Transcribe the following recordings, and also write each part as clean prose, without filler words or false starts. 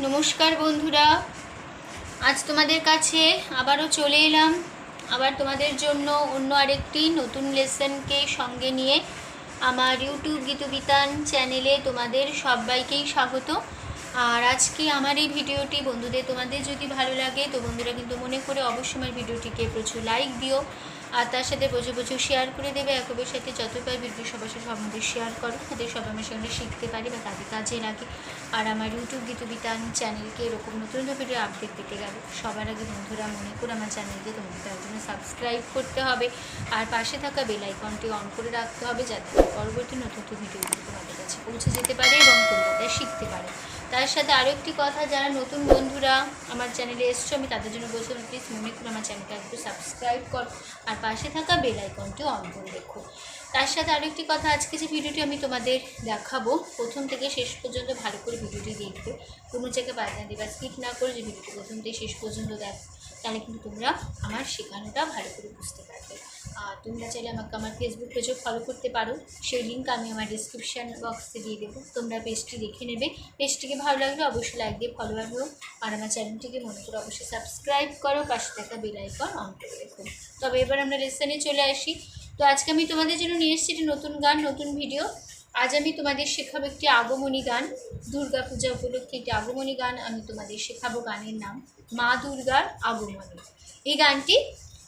নমস্কার বন্ধুরা, আজ তোমাদের কাছে আবারও চলে এলাম। আবার তোমাদের জন্য অন্য আরেকটি নতুন লেসনকে সঙ্গে নিয়ে আমার ইউটিউব গীতবিতান চ্যানেলে তোমাদের সবাইকেই স্বাগত। আর আজকে আমার এই ভিডিওটি বন্ধুদের তোমাদের যদি ভালো লাগে তো বন্ধুরা কিন্তু মনে করে অবশ্যই আমার ভিডিওটিকে প্রচুর লাইক দিও, আর তার সাথে প্রচুর প্রচুর শেয়ার করে দেবে। একের সাথে যতবার ভিডিও সবার সাথে আমাদের শেয়ার করো, তাদের সবাই আমার সঙ্গে শিখতে পারে বা তাদের কাজে লাগে। আর আমার ইউটিউব গীতবিতান চ্যানেলকে এরকম নতুন নতুন ভিডিও আপডেট দিতে গেলে সবার আগে বন্ধুরা মনে করে আমার চ্যানেলকে তোমাদের তার জন্য সাবস্ক্রাইব করতে হবে, আর পাশে থাকা বেল আইকনটি অন করে রাখতে হবে, যাতে পরবর্তী নতুন নতুন ভিডিওগুলো তোমাদের কাছে পৌঁছে যেতে পারে এবং তোমরা তা শিখতে পারো। তার সাথে আরও একটি কথা, যারা নতুন বন্ধুরা আমার চ্যানেলে এসছো আমি তাদের জন্য বলছি, প্লিজ মনে করে আমার চ্যানেলকে একটু সাবস্ক্রাইব করো আর পাশে থাকা বেল আইকনটি অন করে রেখো। তার সাথে আরও একটি কথা, আজকে যে ভিডিওটি আমি তোমাদের দেখাবো প্রথম থেকে শেষ পর্যন্ত ভালো করে ভিডিওটি দেখবে, কোনো জায়গায় বাজনা দিবা স্কিপ না করে যে ভিডিওটি প্রথম থেকে শেষ পর্যন্ত দেখো, তাহলে কিন্তু তোমরা আমার শেখানোটা ভালো করে বুঝতে পারবে। আর তোমরা চাইলে আমাকে আমার ফেসবুক পেজও ফলো করতে পারো, সেই লিঙ্ক আমি আমার ডিসক্রিপশান বক্সে দিয়ে দেবো। তোমরা পেজটি দেখে নেবে, পেজটিকে ভালো লাগলে অবশ্যই লাইক দিয়ে ফলোয়ার হো, আর আমার চ্যানেলটিকে মনে করে অবশ্যই সাবস্ক্রাইব করো, পাশে থাকা বেল আইকন অন করে রেখো। তবে এবার আমরা লেসনে চলে আসি। তো আজকে আমি তোমাদের জন্য নিয়ে এসেছি একটি নতুন গান, নতুন ভিডিও। আজ আমি তোমাদের শেখাবো একটি আগমনী গান, দুর্গা পূজা উপলক্ষে একটি আগমনী গান আমি তোমাদের শেখাবো। গানের নাম মা দুর্গার আগমনী। এই গানটি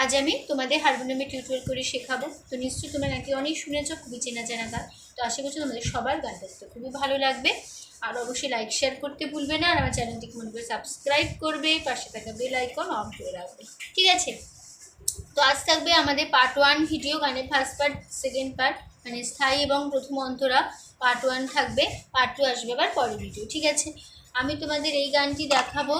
আজ আমি তোমাদের হারমোনিয়ামে টিউটোরিয়াল করে শেখাবো। তো নিশ্চয়ই তোমরা নাকি অনেক শুনেছ, খুবই চেনা জানা গান। তো আশা করছি তোমাদের সবার গানটা তো খুবই ভালো লাগবে। আর অবশ্যই লাইক শেয়ার করতে ভুলবে না, আর আমার চ্যানেলটিকে মনে করে সাবস্ক্রাইব করবে, পাশে থাকা বেল আইকন অন করে রাখবে, ঠিক আছে? তো আজ থাকবে আমাদের পার্ট 1 ভিডিও, গানের ফার্স্ট পার্ট, সেকেন্ড পার্ট মানে স্থায়ী এবং প্রথম অন্তরা পার্ট 1 থাকবে, পার্ট 2 আসবে আবার পরের ভিডিও, ঠিক আছে? আমি তোমাদের এই গানটি দেখাবো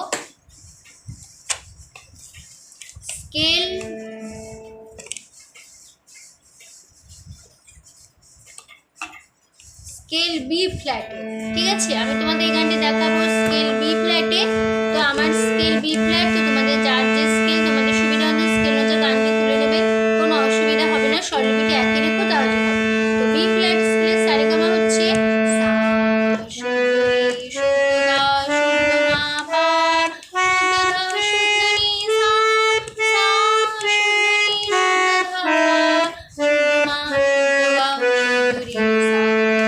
স্কেল বি ফ্ল্যাটে, ঠিক আছে? আমি তোমাদের এই গানটি দেখাবো স্কেল বি ফ্ল্যাটে। তো আমার স্কেল বি ফ্ল্যাট, তো তোমাদের যার যে স্কেল তোমাদের সুবিধা অনুযায়ী স্কেল অনুযায়ী গানটি তুলে নেবে, কোনো অসুবিধা হবে না, স্বরলিপিটি একই রেখো তাহলে হবে। তো বি ফ্ল্যাট স্কেলের সারেগামা হচ্ছে সা সুন্দরী সুন্দরা সুন্দমা পা সুন্দরা সুন্দরী সা সা সুন্দরী সুন্দধা সুন্দমা সুন্দরা সুন্দরী সা,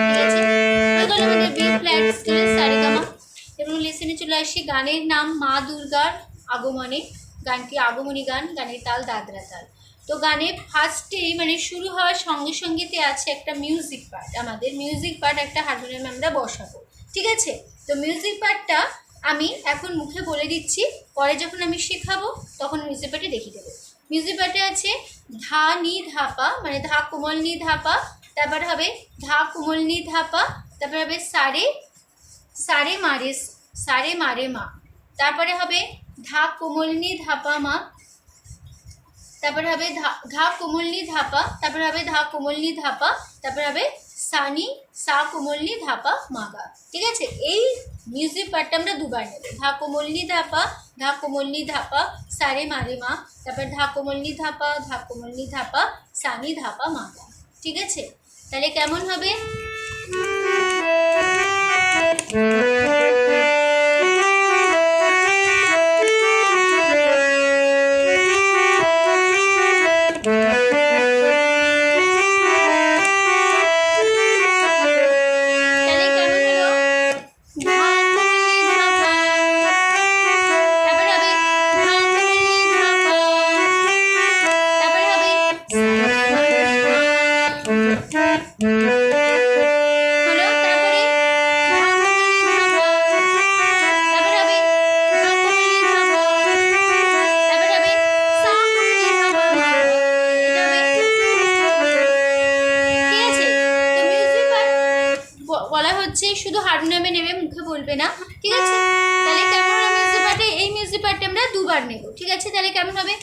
ঠিক আছে? তো আমাদের বি ফ্ল্যাট স্কেলের সারেগামা। এবং লেসনে চলে আসি, গানের নাম মা দুর্গার আগমনে। গানটি আগমনী গান, গানের তাল দাদরা তাল। তো গানে ফার্স্টেই মানে শুরু হওয়ার সঙ্গে সঙ্গেতে আছে একটা মিউজিক পার্ট। আমাদের মিউজিক পার্ট একটা হারমোনিয়াম আমরা বসাবো, ঠিক আছে? তো মিউজিক পার্টটা আমি এখন মুখে বলে দিচ্ছি, পরে যখন আমি শেখাবো তখন মিউজিক পার্টে দেখিয়ে দেবো। মিউজিক পার্টে আছে ধা নি ধাপা, মানে ধা কোমল নি ধাপা, তারপর হবে ধা কোমল নি ধাপা, তারপর হবে সারে সারে মারে সারে মারে মা, তারপরে হবে ধা কোমলনি ধাপা মা, তারপরে হবে ধা কোমলনি ধাপা, তারপরে হবে ধা কোমলনি ধাপা, তারপরে হবে সানি সা কোমলনি ধাপা মাগা, ঠিক আছে? এই মিউজিক পার্টটা আমরা দুবার নেব। ধা কোমলনি ধাপা, ধা কোমলনি ধাপা, সারে মারে মা, তারপর ধা কোমলনি ধাপা, ধা কোমলনি ধাপা, সানি ধাপা মাগা, ঠিক আছে? তাহলে কেমন হবে? বলা হচ্ছে শুধু হারমোনিয়ামে নেবে, মুখে বলবে না, ঠিক আছে? তাহলে কেমন হবে মিউজিক পার্টে? এই মিউজিক পার্টে আমরা দুবার নেব, ঠিক আছে? তাহলে কেমন হবে?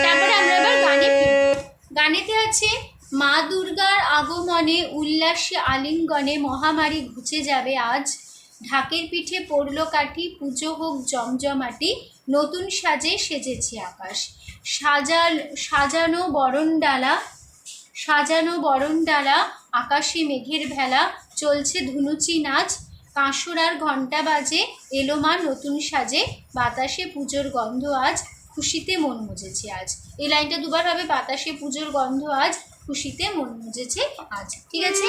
তারপরে আমরা এবার গানে ফিরব। গানেতে আছে মা দুর্গার আগমনে উল্লাসে আলিঙ্গনে মহামারী ঘুচে যাবে আজ, ঢাকের পিঠে পড়লো কাঠি, পুজো হোক জমজমাটি, নতুন সাজে সেজেছে আকাশ। সাজানো বরণডালা, আকাশে মেঘের ভেলা, চলছে ধুনুচি নাচ, কাঁসর আর ঘণ্টা বাজে, এলো মা নতুন সাজে, বাতাসে পুজোর গন্ধ আজ, খুশিতে মন মজেছে আজ। এই লাইনটা দুবার হবে, বাতাসে পুজোর গন্ধ আজ, খুশিতে মন মজেছে আজ। ঠিক আছে?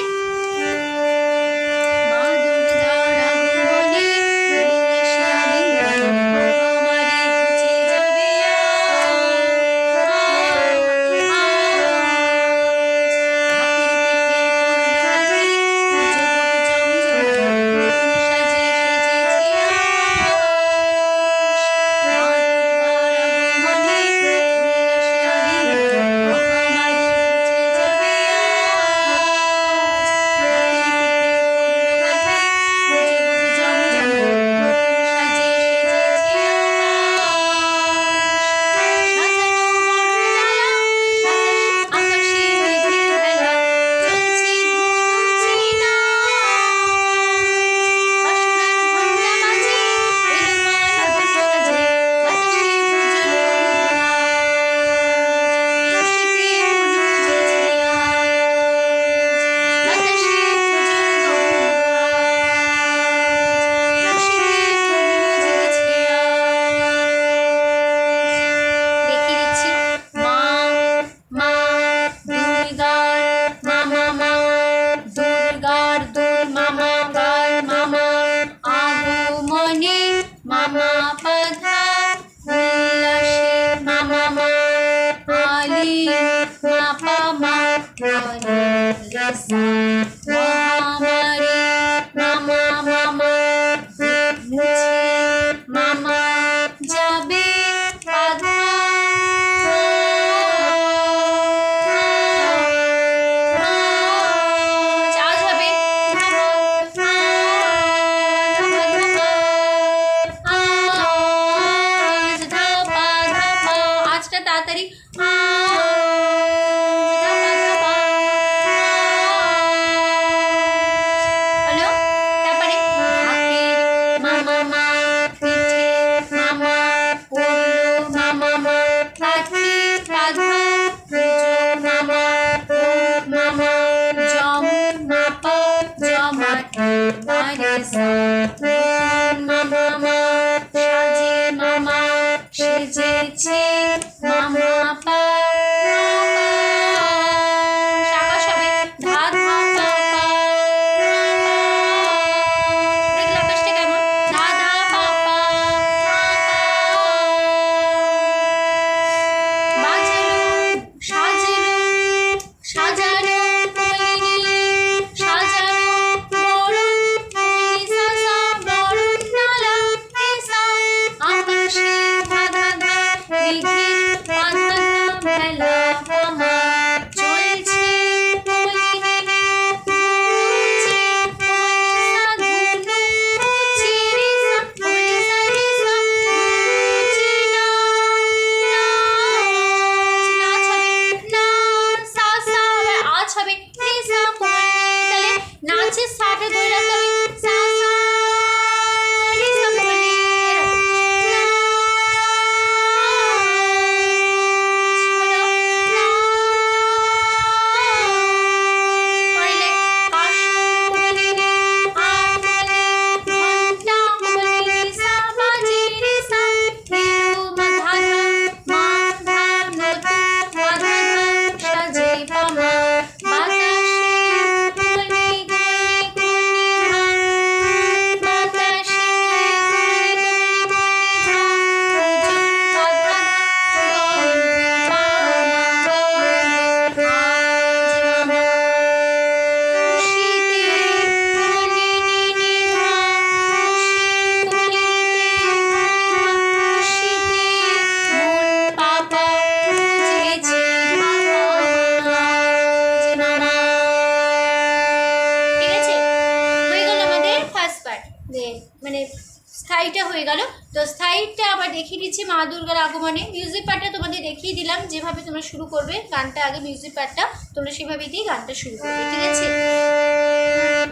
স্থায়ীটা হয়ে গেল। তো স্থায়ীটা আবার দেখিয়ে দিচ্ছি মা দুর্গার আগমনে। মিউজিক পার্টটা তোমাদের দেখিয়ে দিলাম, যেভাবে তোমরা শুরু করবে গানটা, আগে মিউজিক পার্টটা তোমরা সেভাবেই দিয়ে গানটা শুরু করবে, ঠিক আছে?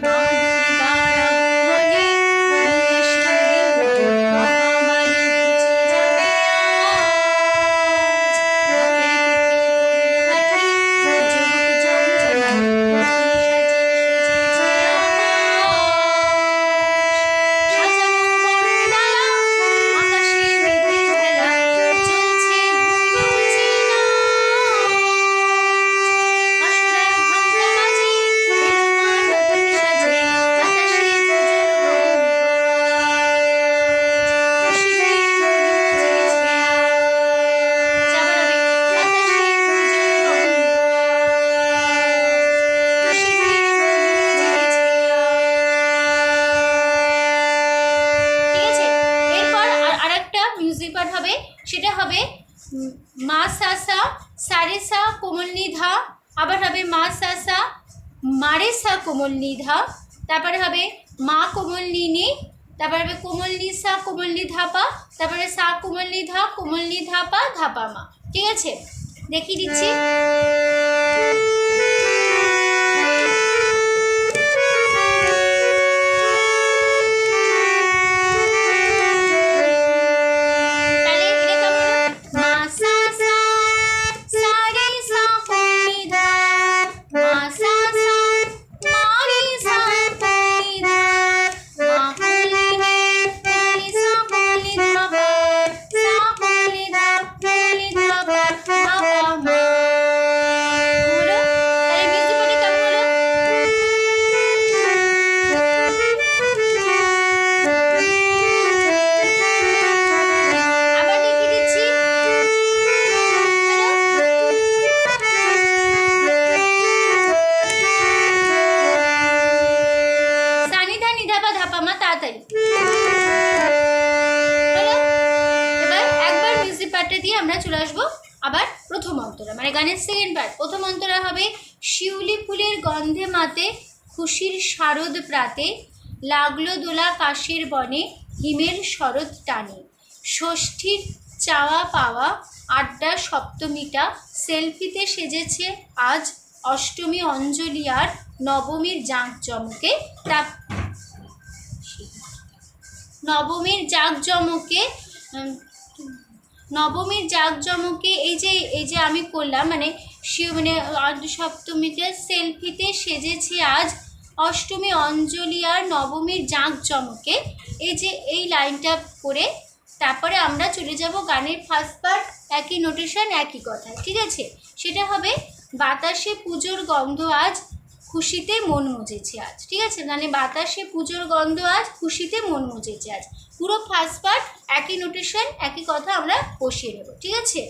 মা দুর্গার আগমনে মা সা সা সারে সা কোমল নি ধা, আবার হবে মা সা সা মারে সা কোমল নি ধা, তারপরে হবে মা কোমল নি নি, তারপরে হবে কোমল নি সা কোমল নি ধাপা, তারপরে সা কোমল নি ধা কোমল নি ধাপা ধাপা মা। ঠিক আছে, দেখিয়ে দিচ্ছি। দিয়ে আমরা চলে আসবো আবার প্রথম অন্তরা, মানে গানের সেকেন্ড পার্ট। প্রথম অন্তরা হবে শিউলি ফুলের গন্ধে মাতে খুশির শারদ প্রাতে, লাগলো দোলা কাশের বনে হিমের শরৎ টানে, ষষ্ঠীর চাওয়া পাওয়া আড্ডা সপ্তমীটা, সেলফিতে সেজেছে আজ অষ্টমী অঞ্জলি আর নবমীর জাঁকজমকে, নবমীর জাঁকজমকে এই যে আমি করলাম, মানে সপ্তমীতে সেলফিতে সেজেছে আজ অষ্টমী অঞ্জলি আর নবমীর জাঁকজমকে, এই লাইনটা করে তারপরে আমরা চলে যাব গানের ফার্স্ট পার্ট, একই নোটেশন একই কথা। ঠিক আছে, সেটা হবে বাতাসে পুজোর গন্ধ আজ খুশিতে মন মুজেছে আজ। ঠিক আছে, মানে বাতাসে পুজোর গন্ধ আজ খুশিতে মন মুজেছে আজ, পুরো ফার্স্ট পার্ট একই নোটেশন একই কথা আমরা বসিয়ে নেব। ঠিক আছে,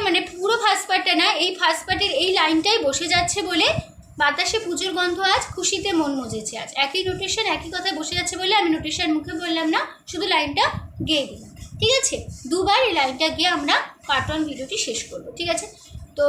মানে পুরো ফার্স্ট পার্টটা না, এই ফার্স্ট পার্টের এই লাইনটাই বসে যাচ্ছে বলে বাতাসে পুজোর গন্ধ আজ, খুশিতে মন মজেছে আজ, একই নোটেশন একই কথায় বসে যাচ্ছে বলে আমি নোটেশন মুখে বললাম না, শুধু লাইনটা গেয়ে দিলাম। ঠিক আছে, দুবার এই লাইনটা গিয়ে আমরা পার্ট 1 ভিডিওটি শেষ করবো। ঠিক আছে, তো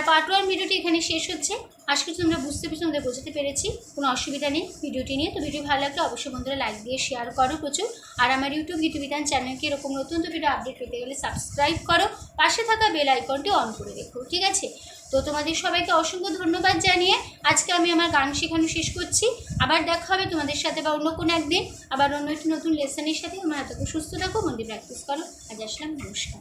পার্ট 1 ভিডিওটি এখানে শেষ হচ্ছে। আশা করি তোমরা বুঝতে পেরেছি, তোমাদের বোঝাতে পেরেছি, কোনো অসুবিধা নেই ভিডিওটি নিয়ে। তো ভিডিও ভালো লাগলে অবশ্যই বন্ধুরা লাইক দিয়ে শেয়ার করো প্রচুর। আর আমার ইউটিউব গীতুবিতান চ্যানেলকে এরকম নতুন ভিডিও আপডেট পেতে গেলে সাবস্ক্রাইব করো, পাশে থাকা বেল আইকনটি অন করে রেখো। ঠিক আছে, তো তোমাদের সবাইকে অসংখ্য ধন্যবাদ জানিয়ে আজকে আমি আমার গান শেখানো শেষ করছি। আবার দেখা হবে তোমাদের সাথে বা অন্য কোনো একদিন আবার অন্য একটি নতুন লেসনের সাথে। আমার এতটা সুস্থ থাকো, মন্দির প্র্যাকটিস করো। আজ আসলাম, নমস্কার।